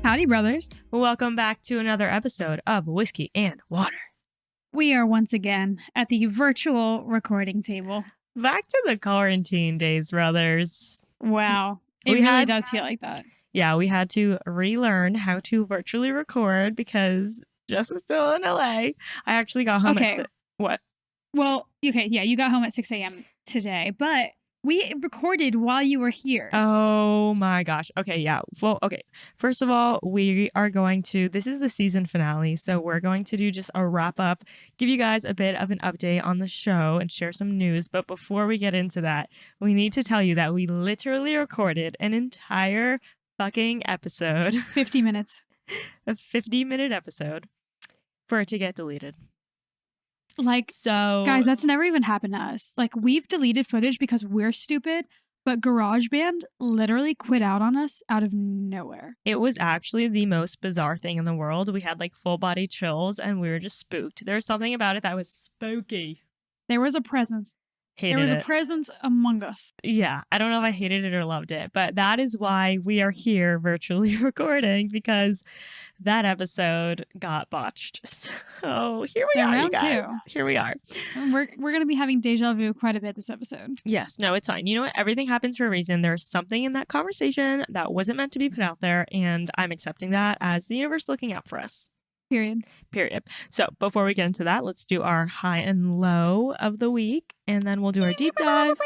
Howdy, brothers. Welcome back to another episode of Whiskey and Water. We are once again at the virtual recording table. Back to the quarantine days, brothers. Wow. It really does feel like that. Yeah, we had to relearn how to virtually record because Jess is still in LA. I actually got home at what? Well, okay, yeah, you got home at 6 a.m. today, but we recorded while you were here. Oh my gosh. Okay, yeah. Well, okay. First of all, we are going to, this is the season finale, so we're going to do just a wrap up, give you guys a bit of an update on the show and share some news. But before we get into that, we need to tell you that we literally recorded an entire fucking episode. 50 minutes. A 50-minute episode for it to get deleted. Like, so guys, that's never even happened to us. Like, we've deleted footage because we're stupid, but GarageBand literally quit out on us out of nowhere. It was actually the most bizarre thing in the world. We had like full body chills and we were just spooked. There was something about it that was spooky. There was a presence. Hated there was it. A presence among us. Yeah, I don't know if I hated it or loved it, but that is why we are here virtually recording, because that episode got botched. So here we are, you guys. Here we are. We're going to be having deja vu quite a bit this episode. Yes, no, it's fine. You know what? Everything happens for a reason. There's something in that conversation that wasn't meant to be put out there, and I'm accepting that as the universe looking out for us. Period. So before we get into that, let's do our high and low of the week, and then we'll do our deep dive.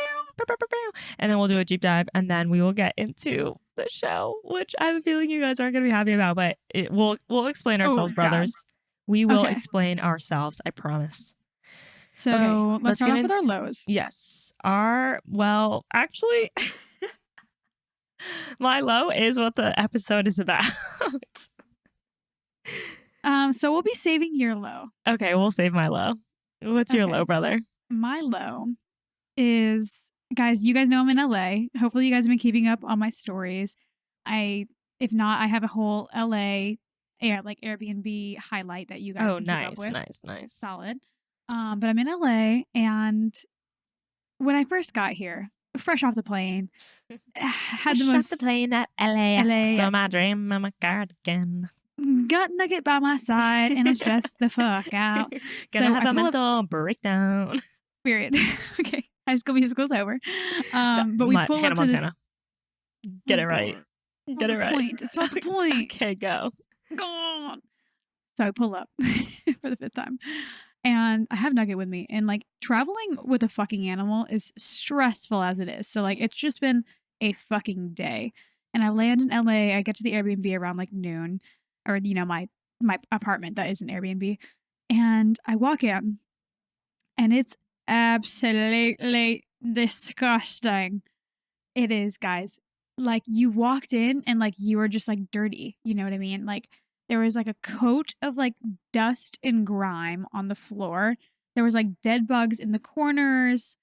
And then we'll do a deep dive, and then we will get into the show, which I have a feeling you guys aren't going to be happy about, but we'll explain ourselves, brothers. God. We will explain ourselves, I promise. So let's start off with our lows. Yes. Actually, my low is what the episode is about. So we'll be saving your low. Okay, we'll save my low. What's your low, brother? My low is, guys, you guys know I'm in LA. Hopefully you guys have been keeping up on my stories. If not, I have a whole LA Airbnb highlight that you guys can keep up with. Nice. Solid. But I'm in LA, and when I first got here, fresh off the plane, had the most... off the plane at LA. So my dream, I'm a cardigan. Got Nugget by my side and it's stressed the fuck out. Gonna have a mental breakdown. Period. Okay. High School Musical's over. But we pull up to Montana. Get it right. Get it right. Point. It's not the point. Okay, go. Go on. So I pull up for the 5th time. And I have Nugget with me. And like, traveling with a fucking animal is stressful as it is. So like, it's just been a fucking day. And I land in LA. I get to the Airbnb around like noon. Or, you know, my apartment that is an Airbnb. And I walk in, and it's absolutely disgusting. It is, guys. Like, you walked in and like you were just like dirty. You know what I mean? Like, there was like a coat of like dust and grime on the floor. There was like dead bugs in the corners.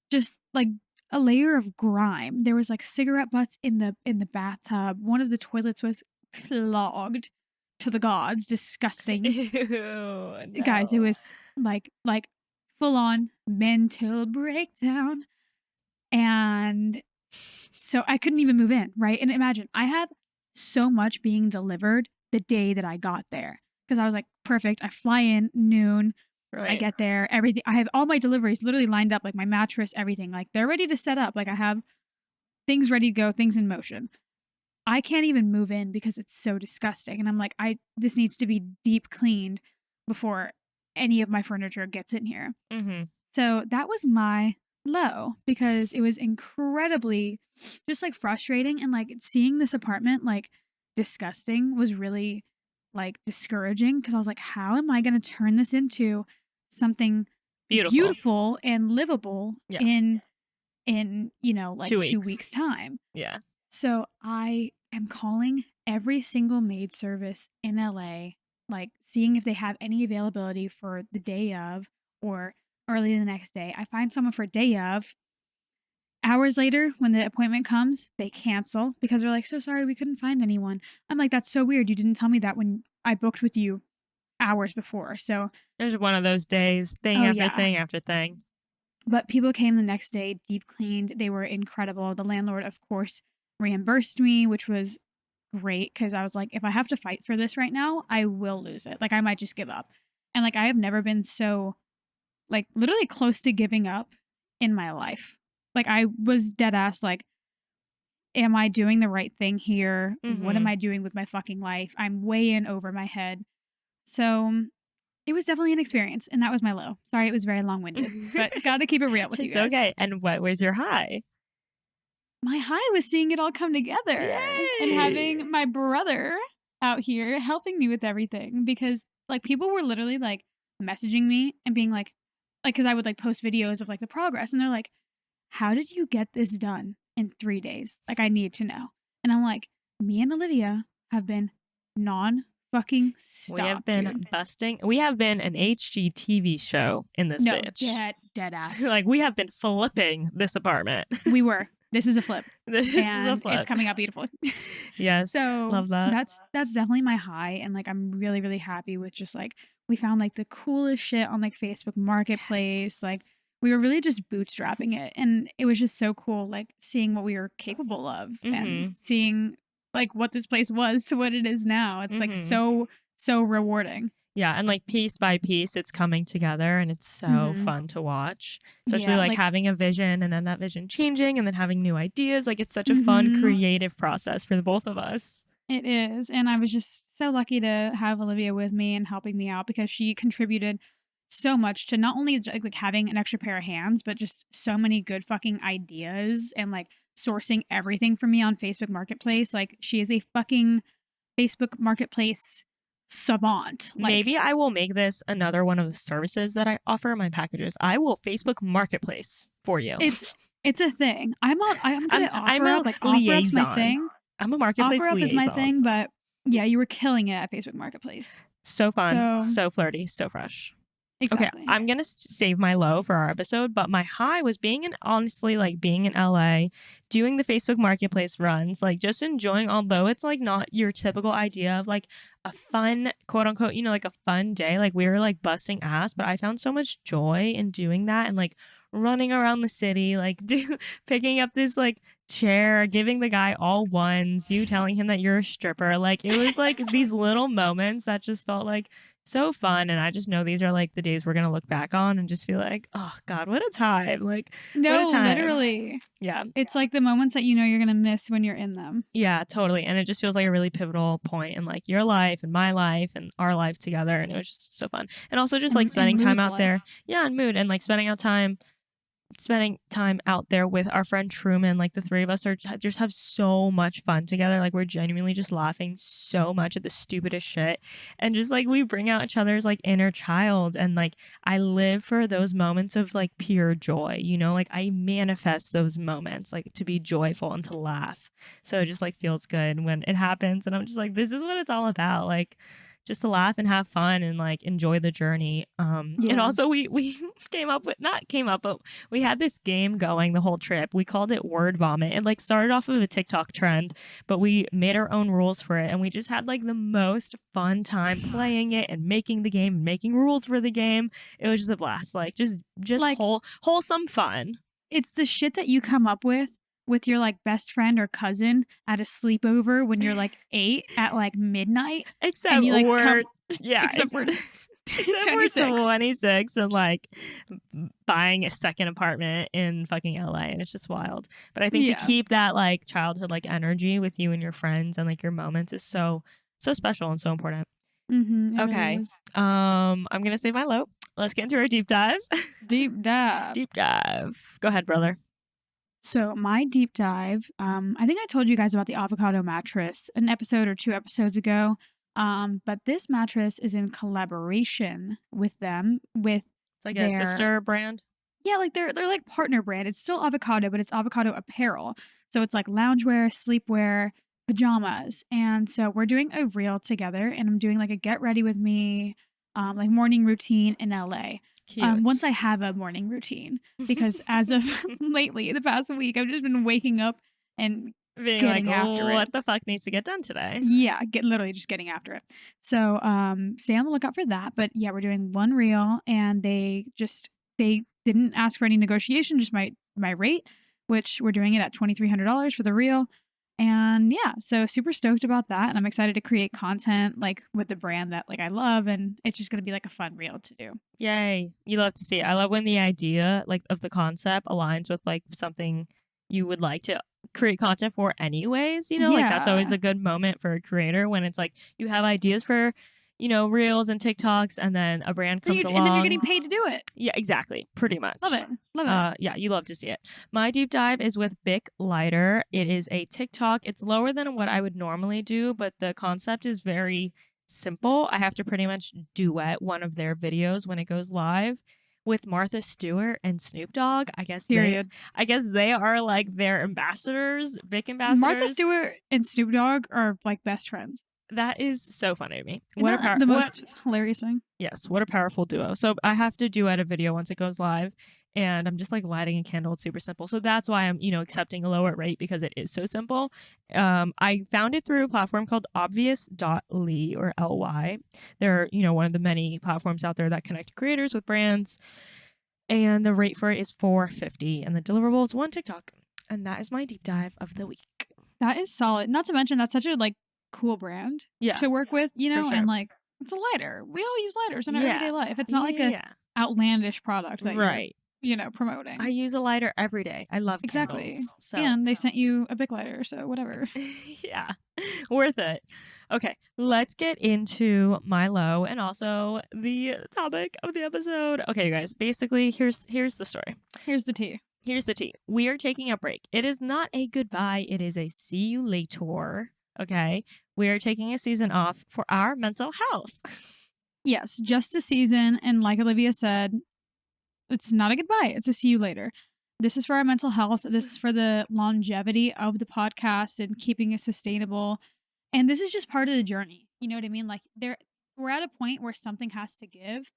Just like a layer of grime. There was like cigarette butts in the bathtub. One of the toilets was clogged to the gods. Disgusting. Ew, no. Guys, it was like full on mental breakdown. And so I couldn't even move in, right? And imagine, I had so much being delivered the day that I got there, because I was like, perfect, I fly in noon. Right. I get there, everything, I have all my deliveries literally lined up, like my mattress, everything, like they're ready to set up, like I have things ready to go, things in motion. I can't even move in because it's so disgusting. And I'm like, this needs to be deep cleaned before any of my furniture gets in here. Mm-hmm. So that was my low, because it was incredibly just like frustrating. And like seeing this apartment like disgusting was really like discouraging, because I was like, how am I going to turn this into something beautiful and livable in you know, like 2 weeks time? Yeah. So I am calling every single maid service in LA, like seeing if they have any availability for the day of or early the next day. I find someone for day of. Hours later, when the appointment comes, they cancel because they're like, so sorry, we couldn't find anyone. I'm like, that's so weird. You didn't tell me that when I booked with you hours before. So there's one of those days, thing after thing. But people came the next day, deep cleaned. They were incredible. The landlord, of course, reimbursed me, which was great because I was like, if I have to fight for this right now, I will lose it. Like I might just give up. And like I have never been so like literally close to giving up in my life. Like I was dead ass like, am I doing the right thing here? What am Mhm. I doing with my fucking life? I'm way in over my head. So it was definitely an experience, and that was my low. Sorry, it was very long winded, but gotta keep it real with you It's guys. okay. And what was your high? My high was seeing it all come together and Yay! having my brother out here helping me with everything because like people were literally like messaging me and being like, because I would like post videos of like the progress, and they're like, how did you get this done in 3 days? Like, I need to know. And I'm like, me and Olivia have been non fucking We have stop, been dude. busting. We have been an HGTV show in this No, bitch. dead ass. Like we have been flipping this apartment. We were. This is a flip, This is a and it's flip. coming out beautiful. Yes, So love that. that's definitely my high, and like I'm really really happy with just like we found like the coolest shit on like Facebook Marketplace. Like Yes. we were really just bootstrapping it, and it was just so cool, like seeing what we were capable of and Mhm. seeing like what this place was to what it is now. It's like Mhm. so rewarding. Yeah, and like piece by piece it's coming together and it's so Hmm. fun to watch. Especially Yeah, like like having a vision and then that vision changing and then having new ideas. Like it's such a fun hmm creative process for the both of us. it is, and I was just so lucky to have Olivia with me and helping me out because she contributed so much to not only like having an extra pair of hands, but just so many good fucking ideas and like sourcing everything for me on Facebook Marketplace. Like she is a fucking Facebook Marketplace savant. Like Maybe I will make this another one of the services that I offer in my packages. I will Facebook Marketplace for you. it's it's a thing. I'm good I'm at I'm a OfferUp. Like OfferUp's my liaison. thing. I'm a marketplace OfferUp is my liaison. thing, but yeah, you were killing it at Facebook Marketplace. So fun, So so flirty, so fresh. Okay, exactly. I'm gonna save my low for our episode, but my high was being in honestly like being in LA, doing the Facebook Marketplace runs, like just enjoying. Although it's like not your typical idea of like a fun quote unquote, like a fun day. Like we were like busting ass, but I found so much joy in doing that and like running around the city, like picking up this like chair, giving the guy all ones, you telling him that you're a stripper. Like it was like these little moments that just felt like so fun. And I just know these are like the days we're going to look back on and just feel like, oh God, what a time. Like, what a No, time. literally. Yeah. It's like the moments that you know you're gonna miss when you're in them. Yeah, totally. And it just feels like a really pivotal point in like your life and my life and our life together. And it was just so fun. And also just like And spending time Mood's out there. life. Yeah, and mood and like spending time out there with our friend Truman. Like the three of us are just have so much fun together. Like we're genuinely just laughing so much at the stupidest shit. And just like we bring out each other's like inner child. And like I live for those moments of like pure joy, like I manifest those moments like to be joyful and to laugh. So it just like feels good when it happens. And I'm just like, this is what it's all about. Like just to laugh and have fun and like enjoy the journey. And Yeah. also we came up with not came up, but we had this game going the whole trip. We called it Word Vomit. It like started off of a TikTok trend, but we made our own rules for it, and we just had like the most fun time playing it and making the game and making rules for the game. It was just a blast. Like just Like wholesome fun. it's the shit that you come up with your like best friend or cousin at a sleepover when you're like 8 at like midnight and Except you like we're come yeah, except we're except we're 26. 26 and like buying a second apartment in fucking LA, and it's just wild. But I think to Yeah. keep that like childhood like energy with you and your friends and like your moments is so special and so important. Mhm. It really Okay. is. I'm gonna say my low. Let's get into our deep dive. Deep dive. Deep dive. Go ahead, brother. So my deep dive, I think I told you guys about the avocado mattress an episode or 2 episodes ago. But this mattress is in collaboration with them with It's like a their sister brand. yeah, like they're like partner brand. It's still avocado, but it's avocado apparel. So it's like loungewear, sleepwear, pajamas. And so we're doing a reel together and I'm doing like a get ready with me, like morning routine in LA. Once Cute. I have a morning routine, because as of lately, the past week, I've just been waking up and Being like, getting after it. what the fuck needs to get done today? Yeah, get literally just getting after it. So, stay on the lookout for that. But yeah, we're doing one reel, and they didn't ask for any negotiation, just my rate, which we're doing it at $2,300 for the reel. And yeah, so super stoked about that. And I'm excited to create content like with the brand that like I love. And it's just going to be like a fun reel to do. Yay. You love to see it. I love when the idea like of the concept aligns with like something you would like to create content for anyways, like that's always Yeah. a good moment for a creator when it's like you have ideas for, reels and TikToks and then a brand comes And then you're along. getting paid to do it. Yeah, exactly. Pretty Love much. it. Love it. Yeah, you love to see it. My deep dive is with Bic Lighter. It is a TikTok. It's lower than what I would normally do, but the concept is very simple. I have to pretty much duet one of their videos when it goes live with Martha Stewart and Snoop Dogg. Period. I guess they are like their ambassadors, Bic Martha ambassadors. Stewart and Snoop Dogg are like best friends. That is so funny to me. Isn't that the most hilarious thing? Yes, what a powerful duo. So I have to duet a video once it goes live, and I'm just like lighting a candle. It's super simple. So that's why I'm, accepting a lower rate because it is so simple. I found it through a platform called obvious.ly or ly. They're, one of the many platforms out there that connect creators with brands. And the rate for it is $4.50 and the deliverable is one TikTok. And that is my deep dive of the week. That is solid. Not to mention that's such a like cool brand to work with, sure. and like it's a lighter. We all use lighters in our everyday life. It's not like a outlandish product that right. you're, promoting. I use a lighter every day. I love exactly. Candles, so. And they sent you a big lighter, so whatever. Yeah, worth it. Okay, let's get into my low and also the topic of the episode. Okay, you guys, basically, here's the story. Here's the tea. Here's the tea. We are taking a break. It is not a goodbye. It is a see you later. Okay, we are taking a season off for our mental health. Yes, just a season. And like Olivia said, it's not a goodbye. It's a see you later. This is for our mental health. This is for the longevity of the podcast and keeping it sustainable. And this is just part of the journey. You know what I mean? Like we're at a point where something has to give.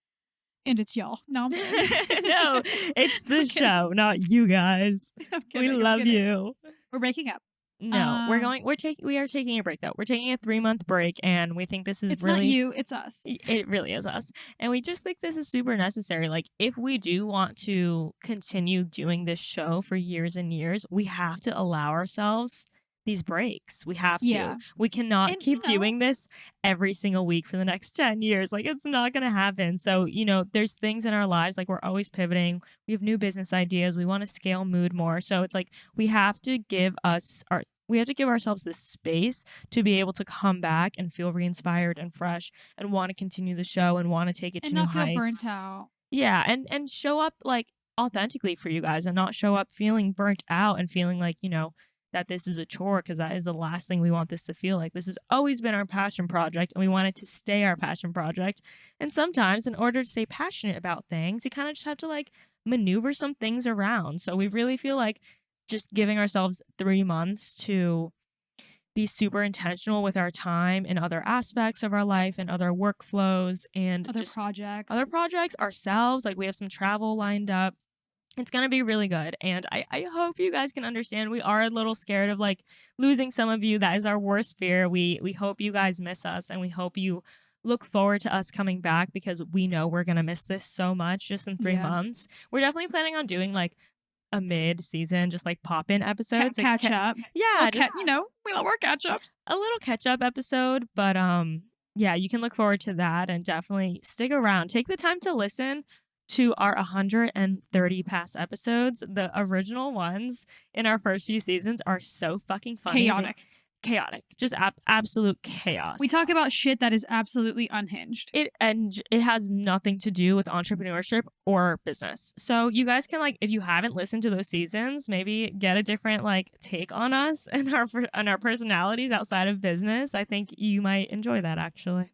And it's y'all. No, no, it's the show, not you guys. We love you. We're breaking up. No, we are taking a break though. We're taking a 3-month break and we think this is it's really not you, it's us. It really is us. And we just think this is super necessary. Like if we do want to continue doing this show for years and years, we have to allow ourselves these breaks. We have to. We cannot keep doing this every single week for the next 10 years. Like it's not going to happen. So, there's things in our lives like we're always pivoting. We have new business ideas. We want to scale mood more. So it's like we have to give ourselves this space to be able to come back and feel re-inspired and fresh and want to continue the show and want to take it to new heights. And not feel burnt out. Yeah, and show up like authentically for you guys and not show up feeling burnt out and feeling like, that this is a chore, because that is the last thing we want this to feel like. This has always been our passion project and we want it to stay our passion project. And sometimes in order to stay passionate about things, you kind of just have to like maneuver some things around. So we really feel like just giving ourselves 3 months to be super intentional with our time and other aspects of our life and other workflows and other projects ourselves. Like we have some travel lined up. It's going to be really good. And I hope you guys can understand. We are a little scared of like losing some of you. That is our worst fear. We hope you guys miss us and we hope you look forward to us coming back because we know we're going to miss this so much just in 3 months. We're definitely planning on doing like a mid-season, just like pop-in episodes. Catch up. Yeah. We love our catch-ups. A little catch-up episode. But yeah, you can look forward to that and definitely stick around. Take the time to listen to our 130 past episodes. The original ones in our first few seasons are so fucking funny. Chaotic. Just absolute chaos. We talk about shit that is absolutely unhinged. It has nothing to do with entrepreneurship or business. So you guys can like, if you haven't listened to those seasons, maybe get a different like take on us and our personalities outside of business. I think you might enjoy that actually.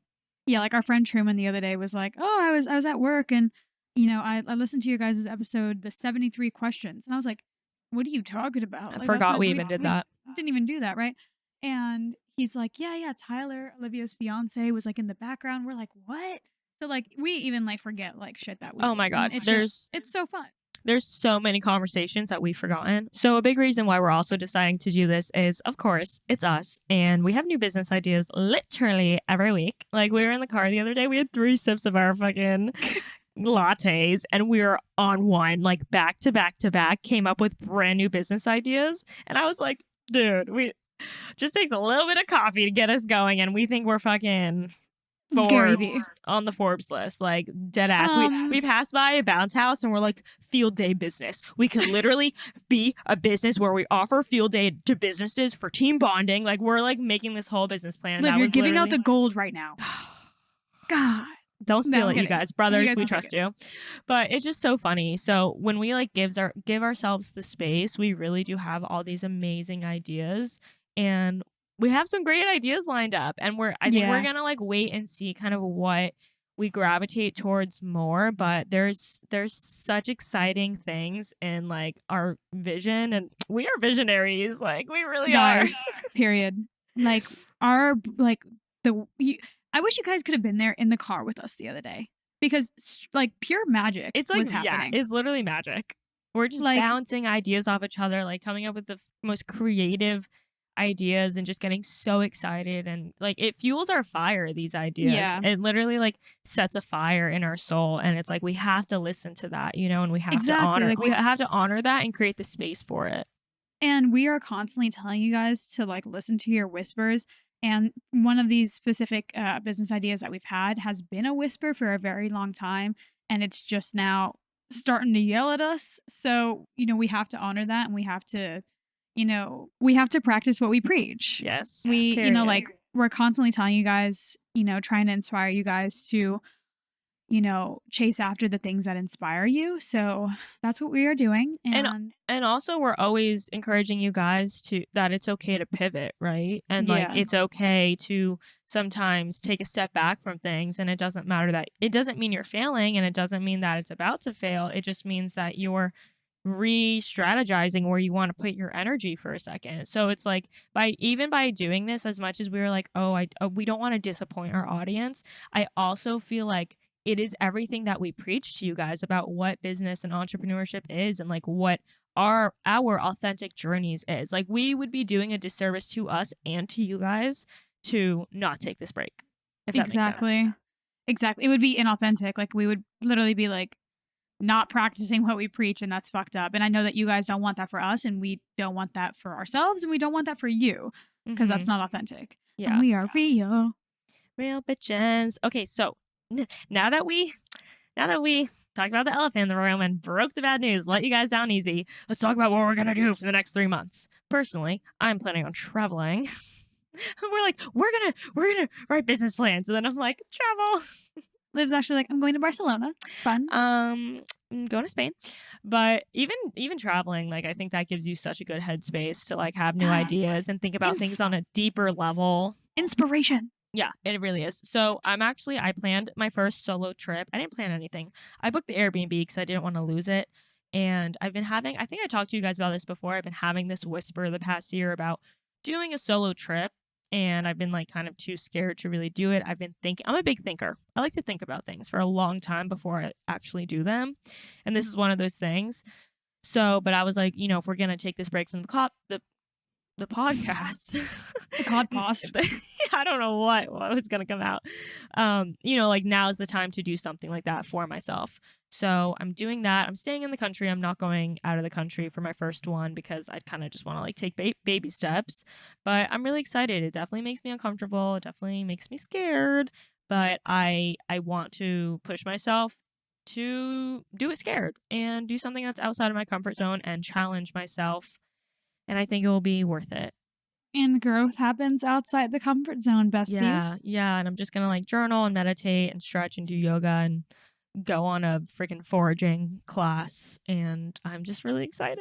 Yeah, like our friend Truman the other day was like, "Oh, I was at work and I listened to your guys' episode, the 73 questions." And I was like, "What are you talking about?" I forgot we even did that. Didn't even do that, right? And he's like, yeah, Tyler, Olivia's fiance, was like in the background. We're like, what? So like we even like forget like shit that we Oh my God. It's so fun. There's so many conversations that we've forgotten. So a big reason why we're also deciding to do this is, of course, it's us. And we have new business ideas literally every week. Like we were in the car the other day. We had 3 sips of our fucking lattes and we were on one, like back to back to back, came up with brand new business ideas. And I was like, dude, Just takes a little bit of coffee to get us going, and we think we're fucking Gary V. Forbes on the Forbes list, like dead ass. We Um, passed by a bounce house and we're like, field day business. We could literally be a business where we offer field day to businesses for team bonding. Like we're like making this whole business plan. And Liv, that you're was giving out literally the gold right now. God. don't No, steal I'm it, you kidding. guys. You Brothers, guys we can take trust it. you. But it's just so funny. So when we like give ourselves the space, we really do have all these amazing ideas. And we have some great ideas lined up. And I think we're Yeah. gonna like wait and see kind of what we gravitate towards more. But there's such exciting things in like our vision, and we are visionaries. Like we really are. Guys, period. Like, I wish you guys could have been there in the car with us the other day because, like, pure magic It's like, was yeah, happening. it's literally magic. We're just Like, bouncing ideas off each other, like coming up with the most creative ideas and just getting so excited. And like, it fuels our fire, these ideas. yeah, It literally like sets a fire in our soul. And it's like, we have to listen to that, and we have to exactly. Like, we have to honor that and create the space for it. and we are constantly telling you guys to like listen to your whispers. And one of these specific business ideas that we've had has been a whisper for a very long time. And it's just now starting to yell at us. So, we have to honor that and we have to practice what we preach. Yes. We, Period. like, we're constantly telling you guys, trying to inspire you guys to, chase after the things that inspire you. So that's what we are doing. And also we're always encouraging you guys that it's okay to pivot, right? And like yeah, it's okay to sometimes take a step back from things, and it doesn't mean you're failing, and it doesn't mean that it's about to fail. It just means that you're re-strategizing where you want to put your energy for a second. So it's like by doing this, as much as we were like, we don't want to disappoint our audience, I also feel like it is everything that we preach to you guys about what business and entrepreneurship is, and like what our authentic journeys is. Like we would be doing a disservice to us and to you guys to not take this break, if that makes sense. exactly. It would be inauthentic. Like we would literally be like not practicing what we preach, and that's fucked up. And I know that you guys don't want that for us, and we don't want that for ourselves, and we don't want that for you because that's not authentic. And Yeah. we are Real bitches. Okay, so now that we talked about the elephant in the room and broke the bad news, let you guys down easy, let's talk about what we're gonna do for the next 3 months. Personally, I'm planning on traveling. We're like, we're gonna write business plans, and then I'm like, travel. Liv's actually like, I'm going to Barcelona. Fun. I'm going to Spain. But even traveling, like I think that gives you such a good headspace to like have new ideas and think about things on a deeper level. Inspiration. Yeah, it really is. So I planned my first solo trip. I didn't plan anything. I booked the Airbnb because I didn't want to lose it. And I think I talked to you guys about this before. I've been having this whisper the past year about doing a solo trip. And I've been like kind of too scared to really do it. I've been thinking, I'm a big thinker. I like to think about things for a long time before I actually do them. And this is one of those things. So, but I was like, if we're going to take this break from the podcast, The cod past. I don't know what was going to come out. Like now is the time to do something like that for myself. So I'm doing that. I'm staying in the country. I'm not going out of the country for my first one because I kind of just want to like take baby steps. But I'm really excited. It definitely makes me uncomfortable. It definitely makes me scared. But I want to push myself to do it scared and do something that's outside of my comfort zone and challenge myself. And I think it will be worth it. And growth happens outside the comfort zone, besties. Yeah. And I'm just going to like journal and meditate and stretch and do yoga and go on a freaking foraging class. And I'm just really excited.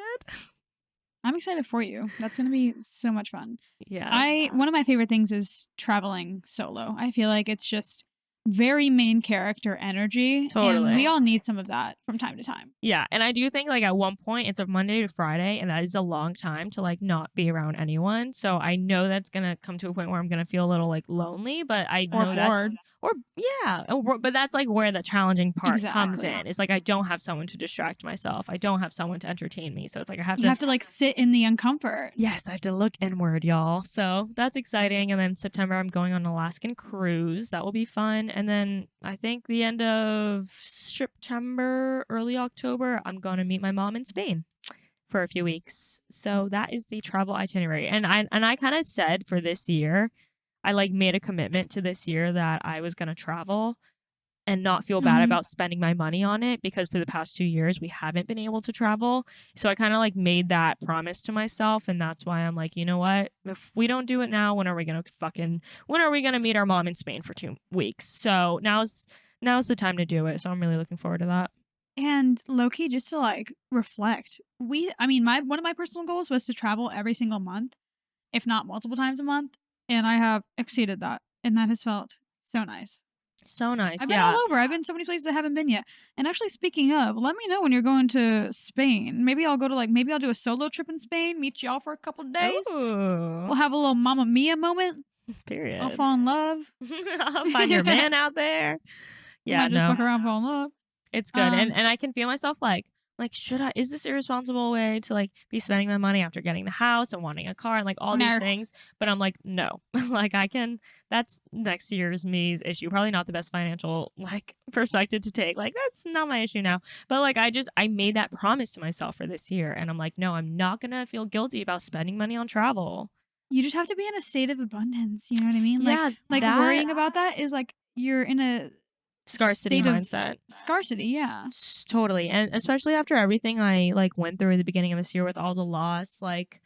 I'm excited for you. That's going to be so much fun. Yeah. One of my favorite things is traveling solo. I feel like it's just very main character energy. Totally. And we all need some of that from time to time. Yeah. And I do think like at one point it's a Monday to Friday, and that is a long time to like not be around anyone. So I know that's going to come to a point where I'm going to feel a little like lonely, but I know that bored. But that's like where the challenging part comes Exactly. in. It's like I don't have someone to distract myself. I don't have someone to entertain me. So it's like You have to like sit in the uncomfort. Yes, I have to look inward, y'all. So that's exciting. And then September, I'm going on an Alaskan cruise. That will be fun. And then I think the end of September, early October, I'm going to meet my mom in Spain for a few weeks. So that is the travel itinerary. And I kind of said for this year, I like made a commitment to this year that I was going to travel and not feel bad Mhm. about spending my money on it, because for the past 2 years we haven't been able to travel. So I kind of like made that promise to myself, and that's why I'm like, you know what? If we don't do it now, when are we going to meet our mom in Spain for 2 weeks? So now's the time to do it. So I'm really looking forward to that. And low-key, just to, like, reflect, I mean, my one of my personal goals was to travel every single month, if not multiple times a month, and I have exceeded that, and that has felt so nice. So I've nice. been all Yeah. over. I've been so many places I haven't been yet. And actually, speaking of, let me know when you're going to Spain. Maybe I'll go to, like, maybe I'll do a solo trip in Spain, meet y'all for a couple days. Ooh. We'll have a little Mamma Mia moment. I'll Period. fall in love. Find your man out there. We Yeah, might just no. fuck around, fall in love. It's good. And Um, and I can feel myself like should I, is this irresponsible way to like be spending my money after getting the house and wanting a car and like all these no. things? But I'm like, no. Like I can, that's next year's me's issue. Probably not the best financial like perspective to take. Like that's not my issue now. But like I made that promise to myself for this year, and I'm like, no, I'm not gonna feel guilty about spending money on travel. You just have to be in a state of abundance, you know what I mean? Yeah, Like that worrying about that is like you're in a scarcity state of mindset. scarcity, yeah. Totally. And especially after everything I like went through at the beginning of this year with all the loss, like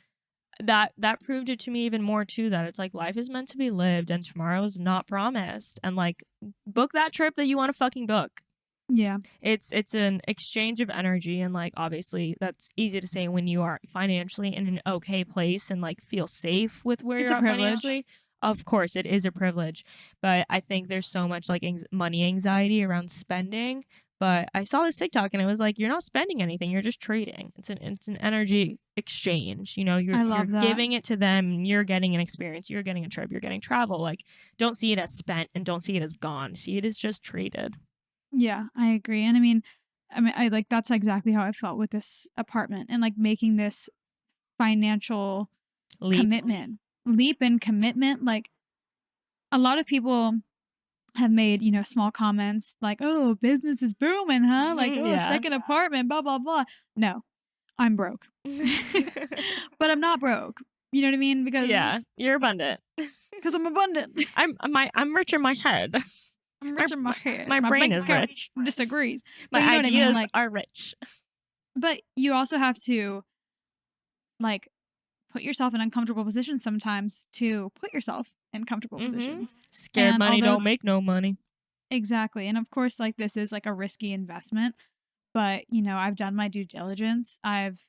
that proved it to me even more too, that it's like life is meant to be lived and tomorrow is not promised. And like book that trip that you want to fucking book. Yeah. It's an exchange of energy, and like obviously that's easy to say when you are financially in an okay place and like feel safe with where It's you're a at privilege. financially. Of course it is a privilege, but I think there's so much like money anxiety around spending. But I saw this TikTok and it was like, you're not spending anything, you're just trading. It's an energy exchange. You're I you're love that. giving it to them, and you're getting an experience, you're getting a trip, you're getting travel. Like don't see it as spent and don't see it as gone. See it as just traded. Yeah, I agree. And I mean, I like that's exactly how I felt with this apartment and like making this financial Leap. commitment, leap and commitment. Like a lot of people have made, small comments like, "Oh, business is booming, huh?" Like, "Oh, Yeah. second apartment, blah blah blah." No, I'm broke. But I'm not broke. You know what I mean? Yeah, you're abundant. Because I'm abundant. I'm rich in my head. I'm My rich in my head. my My brain bank is account rich. disagrees. But My you know what I mean? ideas Like, are rich. but you also have to like put yourself in uncomfortable positions sometimes to put yourself in comfortable Mhm. positions. Scared And money although don't make no money. exactly, and of course like this is like a risky investment, but I've done my due diligence. I've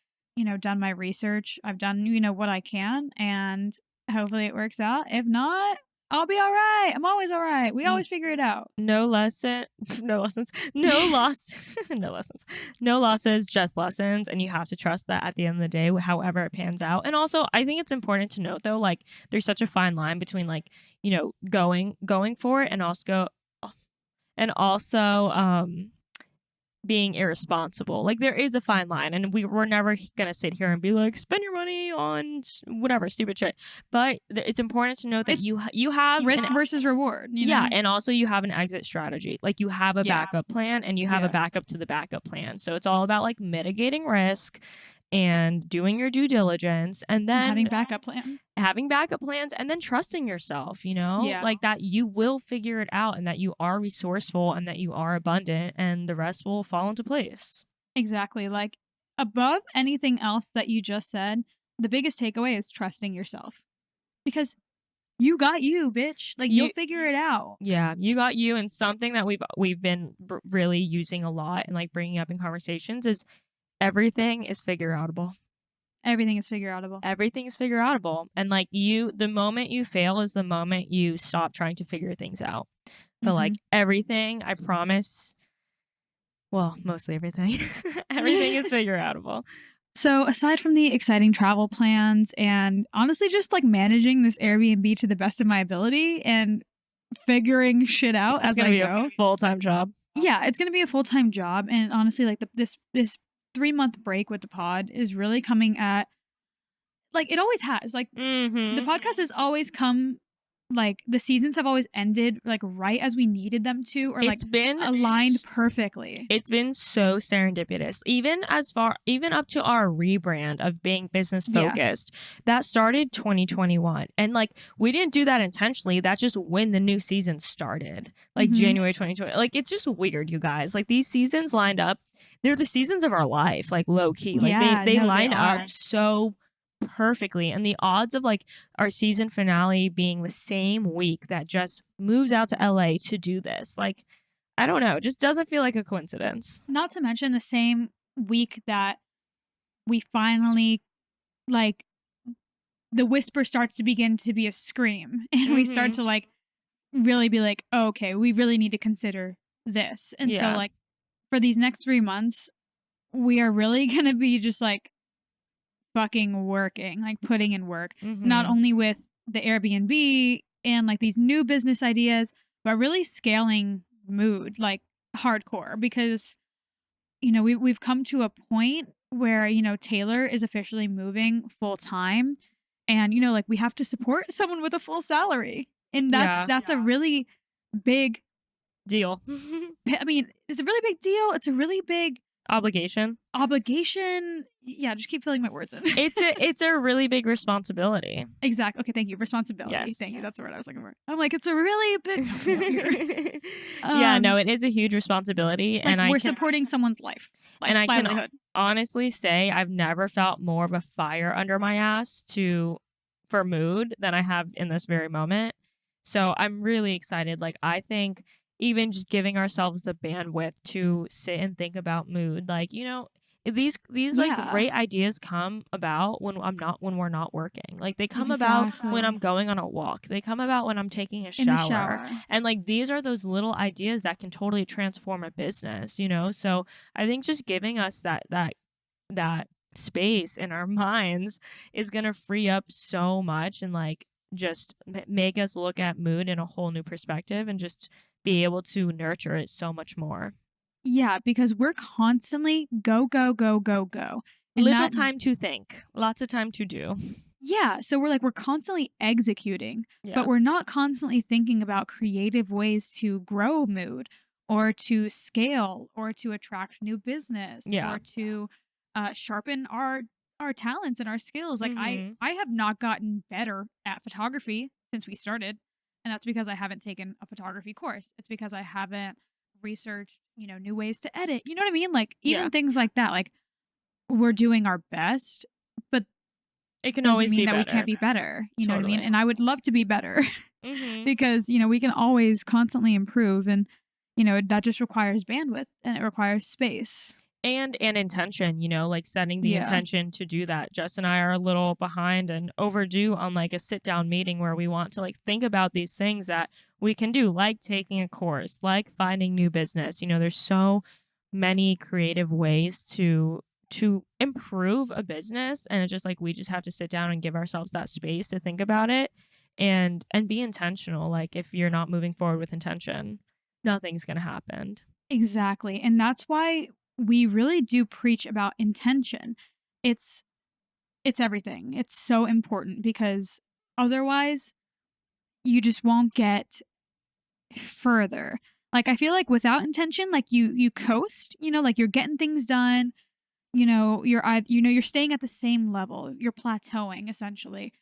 done my research. I've done what I can, and hopefully it works out. If not, I'll be all right. I'm always all right. We N always figure it out. no lesson no lessons. No loss no lessons. No losses, just lessons, and you have to trust that at the end of the day, however it pans out. And also, I think it's important to note though, like, there's such a fine line between, like, going for it and also being irresponsible. Like there is a fine line, and we're never gonna sit here and be like, spend your money on whatever stupid shit. But it's important to note that It's you have risk versus reward, yeah, and also you have an exit strategy. Like you have a Yeah. backup plan, and you have a Yeah. backup to the backup plan. So it's all about like mitigating risk and doing your due diligence, and And then having backup plans. having backup plans, and then trusting yourself, Yeah. like that you will figure it out, and that you are resourceful, and that you are abundant, and the rest will fall into place. Exactly. Like above anything else that you just said, the biggest takeaway is trusting yourself. Because you got you, bitch. Like you'll You figure it out. Yeah, you got you. And something that we've been really using a lot and like bringing up in conversations is everything is figure outable. Everything is figure outable. Everything is figure outable. And like the moment you fail is the moment you stop trying to figure things out. But like Mhm. everything, I promise, well, mostly everything, everything is figure outable. So, aside from the exciting travel plans and honestly just like managing this Airbnb to the best of my ability and figuring shit out It's as gonna I be a go. full-time job. Yeah, it's going to be a full-time job, and honestly like this 3-month break with the pod is really coming at like it always has. Like the Mm-hmm. podcast has always come like the seasons have always ended like right as we needed them to, or like It's been aligned perfectly. it's been so serendipitous. Even up to our rebrand of being business Yeah. focused. That started 2021. And like we didn't do that intentionally. That's just when the new season started. Like Hmm. January 2020. Like it's just weird, you guys. Like these seasons lined up. They're the seasons of our life, like low key. Like they Yeah, they no, they line up are. so perfectly. And the odds of like our season finale being the same week that Jess moves out to LA to do this. Like I don't know. It just doesn't feel like a coincidence. Not to mention the same week that we finally like the whisper starts to begin to be a scream and we start Mhm. to like really be like, oh, okay, we really need to consider this. And so Yeah. like for these next 3 months, we are really gonna be just like fucking working, like putting in work, not Mhm. only with the Airbnb and like these new business ideas, but really scaling mood like hardcore because we've come to a point where Taylor is officially moving full time, and like we have to support someone with a full salary, and that's Yeah. that's a really big. Deal. I mean, it's a really big deal. It's a really big Obligation. obligation. Yeah, just keep filling my words in. It's a really big responsibility. Exactly. Okay, thank you. Responsibility. Thank Yes. you. That's the word I was looking for. I'm like, it's a really big. Help me out here. Yeah, no, Um, it is a huge responsibility like and we're supporting someone's I can livelihood. honestly say I've never felt more of a fire under my ass to for mood than I have in this very moment. So I'm really excited. Like I think even just giving ourselves the bandwidth to sit and think about mood, like, these like Yeah, great ideas come about when we're not working. Like they come about when I'm exactly. going on a walk. They come about when I'm taking a In the shower. shower. And like these are those little ideas that can totally transform a business. So I think just giving us that space in our minds is going to free up so much and like just make us look at mood in a whole new perspective and just be able to nurture it so much more. Yeah, because we're constantly go, go, go, go, go. And Little that, time to think, lots of time to do. yeah. So we're constantly executing, but Yeah. we're not constantly thinking about creative ways to grow mood or to scale or to attract new business Yeah. or to sharpen our talents and our skills. Like Mhm. I have not gotten better at photography since we started. And that's because I haven't taken a photography course. It's because I haven't researched, new ways to edit. You know what I mean? Like Yeah. even things like that. Like we're doing our best, but It can doesn't always mean be that we can't better. be better. You know what I mean? Totally. And I would love to be better Mhm. because, we can always constantly improve, and that just requires bandwidth and it requires space. And intention, like setting the Yeah. intention to do that. Jess and I are a little behind and overdue on like a sit down meeting where we want to like think about these things that we can do, like taking a course, like finding new business. There's so many creative ways to improve a business, and it's just like we just have to sit down and give ourselves that space to think about it and be intentional. Like if you're not moving forward with intention, nothing's going to happen. Exactly. And that's why we really do preach about intention. It's it's everything. It's so important because otherwise you just won't get further. Like I feel like without intention, like you coast, like you're getting things done, you're staying at the same level. You're plateauing essentially.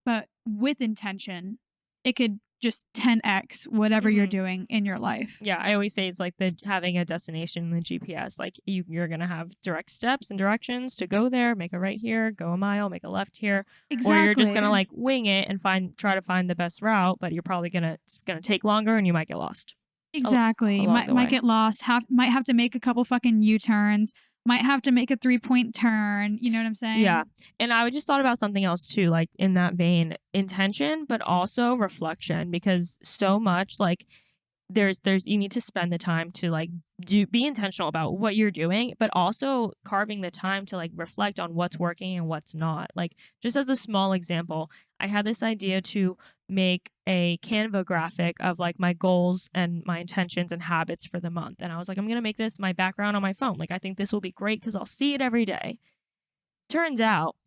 But with intention, it could just 10x whatever you're Mhm. doing in your life. Yeah, I always say it's like the having a destination in the GPS. Like you're gonna have direct steps and directions to go there, make a right here, go a mile, make a left here, or you're just gonna Exactly. like wing it and try to find the best route, but you're probably it's gonna take longer and you might get lost Exactly. You along might the might way. get lost, might have to make a couple fucking U-turns, might have to make a 3-point turn, you know what I'm Yeah, saying? and I just thought about something else too, like in that vein, intention, but also reflection, because so much like there's you need to spend the time to like be intentional about what you're doing, but also carving the time to like reflect on what's working and what's not. Like just as a small example, I had this idea to make a Canva graphic of like my goals and my intentions and habits for the month, and I was like, I'm going to make this my background on my phone. Like I think this will be great because I'll see it every day. Turns out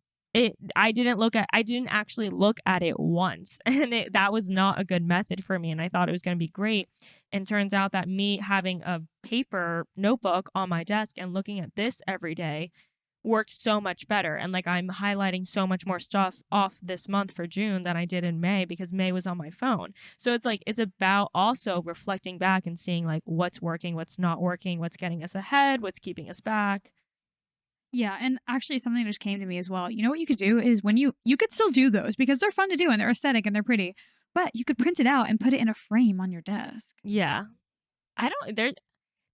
I didn't actually look at it once, and that was not a good method for me, and I thought it was gonna be great, and turns out that me having a paper notebook on my desk and looking at this every day worked so much better, and, like, I'm highlighting so much more stuff off this month for June than I did in May because May was on my phone. So it's like it's about also reflecting back and seeing, like, what's working, what's not working, what's getting us ahead, what's keeping us back. Yeah, and actually something just came to me as well. You know what you could do is when you could still do those because they're fun to do and they're aesthetic and they're pretty, but you could print it out and put it in a frame on your desk Yeah. I don't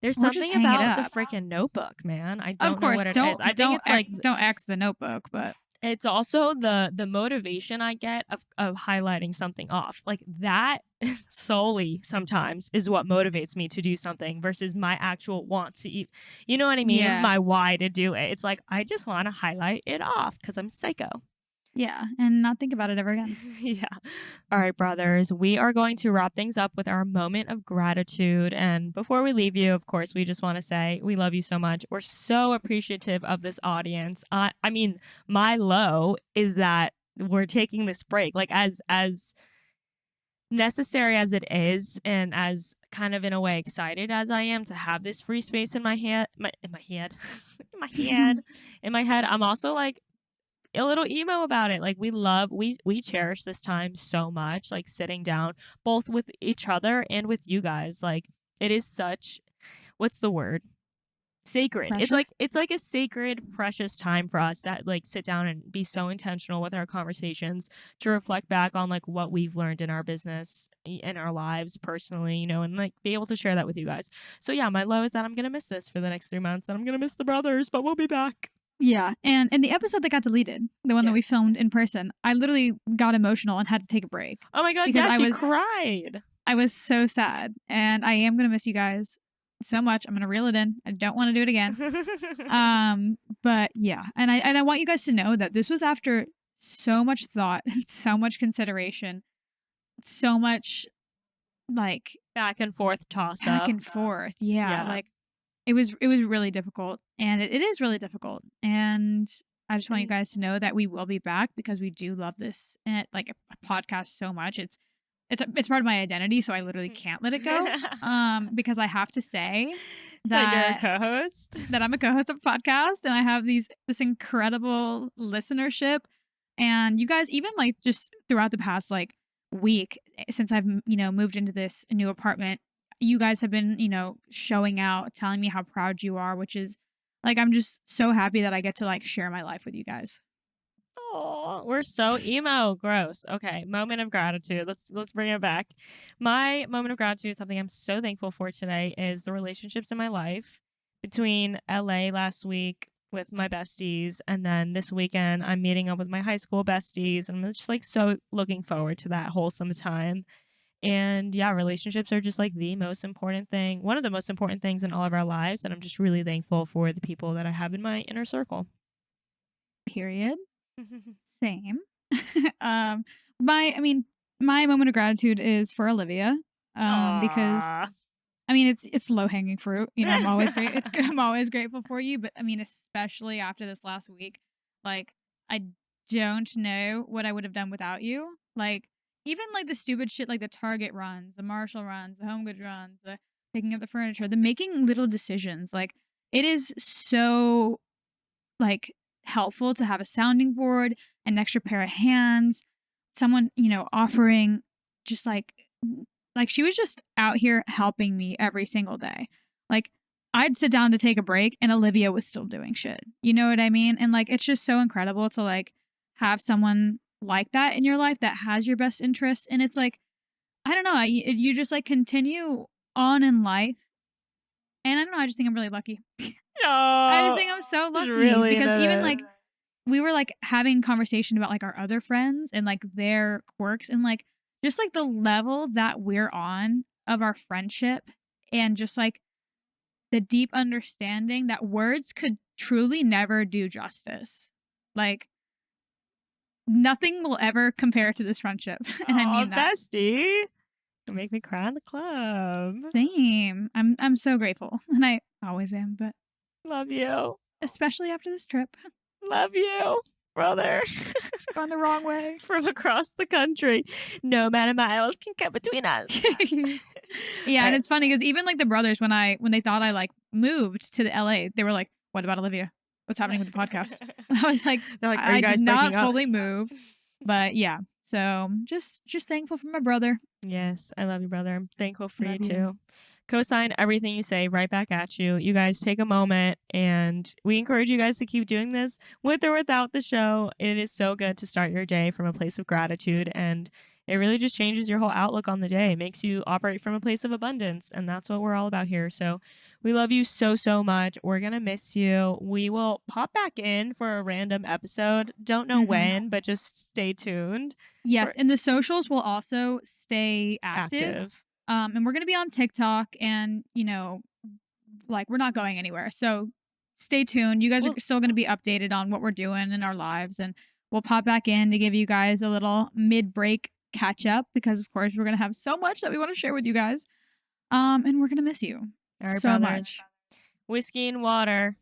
there's or just something hang it about the up. freaking notebook, man. I Of don't know course, what it is. don't I think don't it's ex- like don't X the notebook, but it's also the motivation I get of highlighting something off. Like that solely sometimes is what motivates me to do something versus my actual want to eat. You know what I mean? yeah. My why to do it. It's like I just want to highlight it off cuz I'm psycho. Yeah, and not think about it ever again. Yeah. All right, brothers. We are going to wrap things up with our moment of gratitude. And before we leave you, of course, we just want to say we love you so much. We're so appreciative of this audience. I mean, my low is that we're taking this break. Like as necessary as it is, and as kind of in a way excited as I am to have this free space in my head, in my head, in my head, in my head. I'm also like a little emo about it. Like we cherish this time so much, like sitting down both with each other and with you guys. Like it is such what's the word? Sacred. Precious? It's like a sacred, precious time for us that like sit down and be so intentional with our conversations to reflect back on like what we've learned in our business, in our lives personally, you know, and like be able to share that with you guys. So yeah, my low is that I'm gonna miss this for the next 3 months, and I'm gonna miss the brothers, but we'll be back. Yeah, and in the episode that got deleted, the one that we Yes. filmed in person, I literally got emotional and had to take a break Oh my god, because yes, you cried. I was so sad, and I am gonna miss you guys so much. I'm gonna reel it in. I don't want to do it again. But yeah, and I want you guys to know that this was after so much thought and so much consideration, so much like Back and forth toss back up. and forth. Yeah, Yeah. like it was really difficult, and it is really difficult. And I just want you And guys to know that we will be back because we do love this and like a podcast so much. It's part of my identity, so I literally can't let it go. Because I have to say that you're a that co-host. I'm a co-host of a podcast and I have this incredible listenership. And you guys, even like just throughout the past like week since I've moved into this new apartment, you guys have been showing out, telling me how proud you are, which is like I'm just so happy that I get to like share my life with you guys. Oh, we're so emo. Gross. Okay, moment of gratitude. Let's bring it back. My moment of gratitude, something I'm so thankful for today, is the relationships in my life between LA last week with my besties, and then this weekend I'm meeting up with my high school besties, and I'm just like so looking forward to that wholesome time. And yeah, relationships are just like the most important thing, one of the most important things in all of our lives, and I'm just really thankful for the people that I have in my inner circle. Period. Same. um, my moment of gratitude is for Olivia. Because Aww. I mean, it's low hanging fruit. I'm always great. I'm always grateful for you, but I mean, especially after this last week, like I don't know what I would have done without you. Like even like the stupid shit, like the Target runs, the Marshall runs, the Home Goods runs, the picking up the furniture, the making little decisions. Like it is so like helpful to have a sounding board, an extra pair of hands, someone, offering just like she was just out here helping me every single day. Like I'd sit down to take a break and Olivia was still doing shit. You know what I mean? And like it's just so incredible to like have someone like that in your life that has your best interest, and it's like I don't know, you just like continue on in life. And I don't know, I just think I'm really lucky. I just No, think I'm so just lucky really because into even this. like we were like having conversation about like our other friends and like their quirks and like just like the level that we're on of our friendship and just like the deep understanding that words could truly never do justice. Like nothing will ever compare to this friendship. And I Aw, mean that. bestie. You make me cry in the club. Same. I'm so grateful. And I always am, but Love you. especially after this trip. Love you. brother. Going the wrong way. From across the country. No amount of miles can come between us. Yeah, and Alright. it's funny because even like the brothers, when they thought I like moved to the LA, they were like, "What about Olivia? What's happening with the podcast?" And I was like, They're like, "Are I you did guys breaking not up?" fully move, but yeah. So just thankful for my brother. Yes, I love you, brother. I'm thankful for you Love you. too. Cosign everything you say right back at you. You guys take a moment, and we encourage you guys to keep doing this with or without the show. It is so good to start your day from a place of gratitude, and it really just changes your whole outlook on the day. It makes you operate from a place of abundance, and that's what we're all about here. So we love you so, so much. We're going to miss you. We will pop back in for a random episode. Don't know Mhm. when, but just stay tuned. Yes, For and the socials will also stay active. active. And we're gonna be on TikTok, and like we're not going anywhere. So stay tuned. You guys are Well, still gonna be updated on what we're doing in our lives, and we'll pop back in to give you guys a little mid-break catch up because of course we're gonna have so much that we want to share with you guys. And we're gonna miss you all right, so brothers. much. Whiskey and water.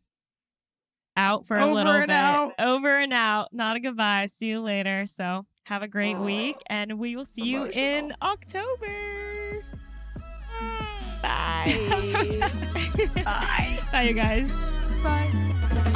Out for a Over little and bit. out. Over and out. Not a goodbye. See you later. So have a great week, Oh, and we will see you emotional. in October. Bye. I'm so sad. Bye. Bye, you guys. Bye.